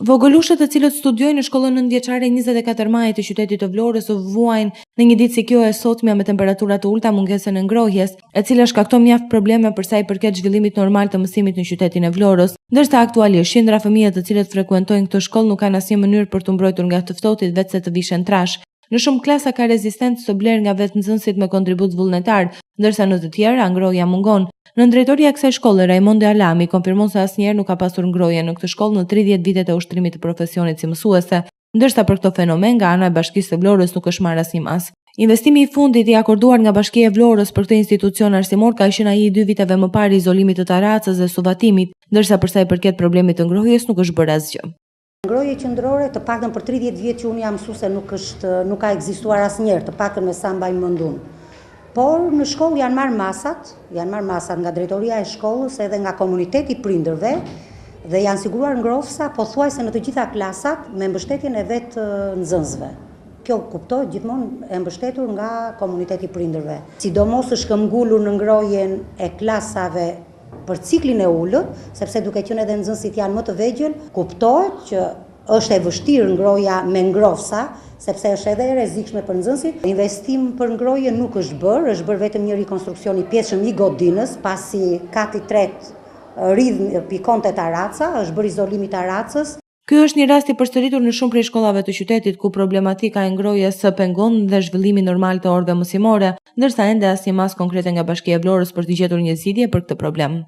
Vogëlushët të cilët studiojnë në shkollën nëntëvjeçare 24 Majit të qytetit të Vlorës u vuajnë në një ditë si kjo e sotmja me temperatura të ulta mungesën e ngrohjes, e cila shkakton mjaft probleme për sa i përket zhvillimit normal të mësimit në qytetin e Vlorës, ndërsa aktualisht qindra fëmijë të cilët frekuentojnë këtë shkollë nuk kanë asnjë mënyrë për të mbrojtur nga të ftohtit vetëse të vishen trash. Në shumë klasa ka rezistencë të blerë nga vetë nxënësit me kontribut vullnetar, ndërsa në të tjera ngrohja mungon. Në drejtoria e kësaj shkolle, Raimonde Alami konfirmon se asnjëherë nuk ka pasur ngrohje në këtë shkollë në 30 vitet e ushtrimit të profesionit si mësuese, ndërsa për këtë fenomen nga ana e Bashkisë së Vlorës nuk është marrë asnjë mas. Investimi i fundit i akorduar nga Bashkia e Vlorës për këtë institucion arsimor ka qenë ai i 2 viteve më parë i izolimit të Taracës dhe Suvatimit, ndërsa për sa i përket problemit të ngrohjes nuk është bërë asgjë. Ngrohje qendrore, të paktën për 30 vjet që unë jam mësuese nuk ka ekzistuar asnjëherë, të paktën me sa mbaj mendun. Por në shkollë janë marrë masat nga drejtoria e shkollës edhe nga komuniteti i prindërve dhe janë siguruar ngrohësa pothuajse në të gjitha klasat me mbështetjen e vetë nxënësve. Kjo kuptohet gjithmonë e mbështetur nga komuniteti i prindërve. Sidomos është këmbgulur në ngrohjen e klasave për ciklin e ullët, sepse duke qenë edhe nxënësit janë më të vegjël, kuptohet që është e vështirë ngrohja me ngrohësa, sepse është edhe e rrezikshme për nxënësit. Investim për ngrohje nuk është bërë vetëm një rikonstruksion i pjesëshëm i godinës, pasi kati tret rridh pikon te Taraca, është bërë izolimi i Taracës. Ky është një rast i përsëritur në shumë prej shkollave të qytetit ku problematika e ngrohjes së pengon dhe zhvillimi normal të orëve mësimore, ndërsa ende asnjë mas konkrete nga Bashkia e Vlorës për të gjetur një zgjidhje për këtë problem.